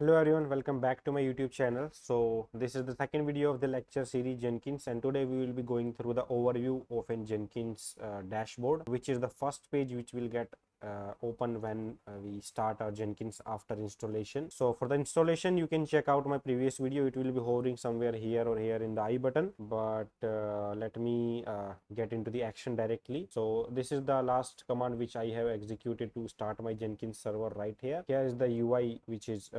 Hello everyone, welcome back to my YouTube channel. So this is the second video of the lecture series Jenkins, and today we will be going through the overview of a Jenkins dashboard, which is the first page which will get open when we start our Jenkins after installation. So for the installation, you can check out my previous video. It will be hovering somewhere here or here in the I button, but let me get into the action directly. So this is the last command which I have executed to start my Jenkins server right here. Here is the UI which is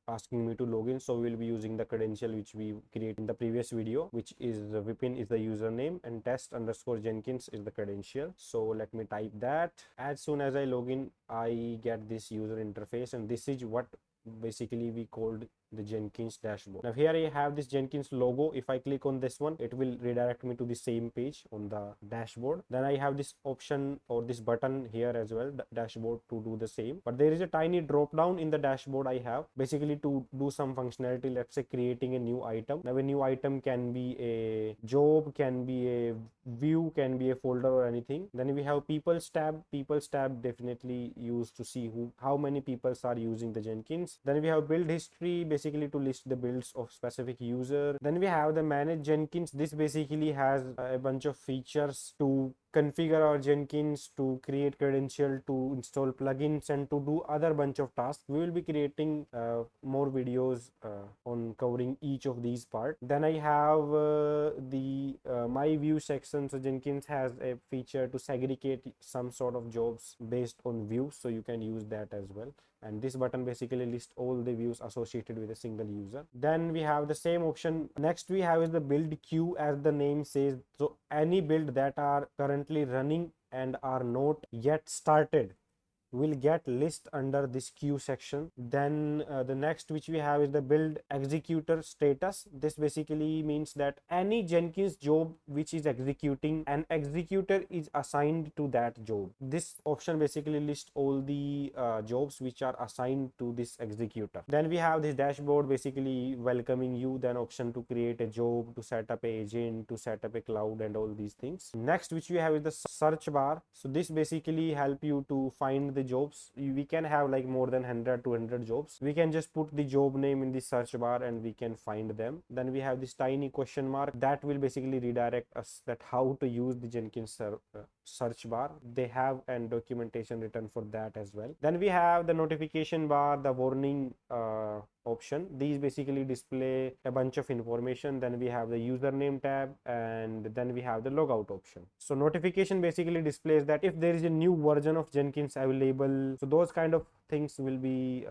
asking me to login. So we'll be using the credential which we created in the previous video, which is Vipin is the username and test_Jenkins is the credential. So let me type that. As soon as I login, I get this user interface, and this is what basically we called the Jenkins dashboard. Now here I have this Jenkins logo. If I click on this one, it will redirect me to the same page on the dashboard. Then I have this option or this button here as well, the dashboard, to do the same. But there is a tiny drop down in the dashboard I have, basically to do some functionality. Let's say creating a new item. Now a new item can be a job, can be a view, can be a folder or anything. Then we have people's tab. People's tab definitely used to see how many people are using the Jenkins. Then we have build history, basically to list the builds of specific user. Then we have the manage Jenkins. This basically has a bunch of features to configure our Jenkins, to create credential, to install plugins, and to do other bunch of tasks. We will be creating more videos on covering each of these parts. Then I have the my view section. So Jenkins has a feature to segregate some sort of jobs based on views, so you can use that as well. And this button basically lists all the views associated with a single user. Then we have the same option. Next we have is the build queue, as the name says. So any build that are currently running and are not yet started will get list under this queue section. Then the next which we have is the build executor status. This basically means that any Jenkins job which is executing, an executor is assigned to that job. This option basically lists all the jobs which are assigned to this executor. Then we have this dashboard basically welcoming you, then option to create a job, to set up a agent, to set up a cloud, and all these things. Next which we have is the search bar. So this basically help you to find the jobs. We can have like more than 100 to 200 jobs. We can just put the job name in the search bar and we can find them. Then we have this tiny question mark that will basically redirect us that how to use the Jenkins search bar. They have and documentation written for that as well. Then we have the notification bar, the warning option. These basically display a bunch of information. Then we have the username tab, and then we have the logout option. So notification basically displays that if there is a new version of Jenkins available, so those kind of things will be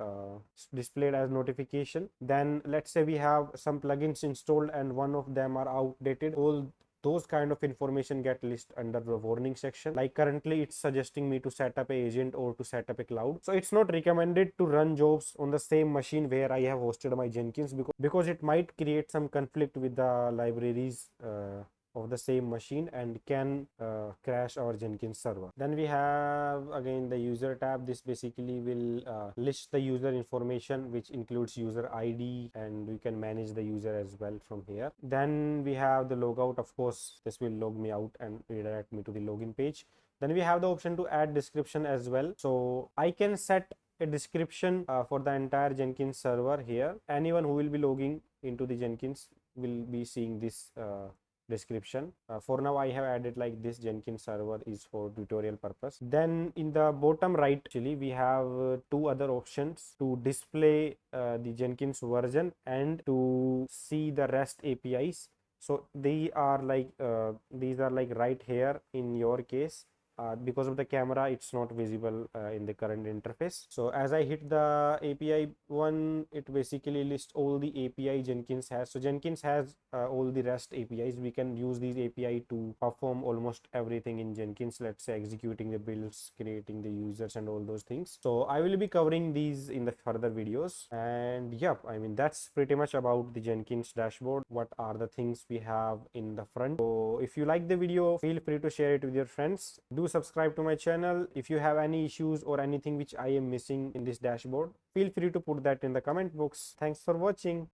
displayed as notification. Then let's say we have some plugins installed and one of them are outdated. All those kind of information get listed under the warning section. Like currently it's suggesting me to set up a agent or to set up a cloud. So it's not recommended to run jobs on the same machine where I have hosted my Jenkins, because it might create some conflict with the libraries of the same machine and can crash our Jenkins server. Then we have again the user tab. This basically will list the user information, which includes user ID, and we can manage the user as well from here. Then we have the logout. Of course, this will log me out and redirect me to the login page. Then we have the option to add description as well. So I can set a description for the entire Jenkins server here. Anyone who will be logging into the Jenkins will be seeing this description. For now I have added like this: Jenkins server is for tutorial purpose. Then in the bottom right actually we have two other options to display the Jenkins version and to see the REST APIs. So these are like right here in your case. Because of the camera it's not visible in the current interface. So as I hit the API one, it basically lists all the API Jenkins has. So Jenkins has all the REST APIs. We can use these API to perform almost everything in Jenkins. Let's say executing the builds, creating the users, and all those things. So I will be covering these in the further videos. And yep, I mean that's pretty much about the Jenkins dashboard. What are the things we have in the front. So if you like the video, feel free to share it with your friends. Do subscribe to my channel. If you have any issues or anything which I am missing in this dashboard, feel free to put that in the comment box. Thanks for watching.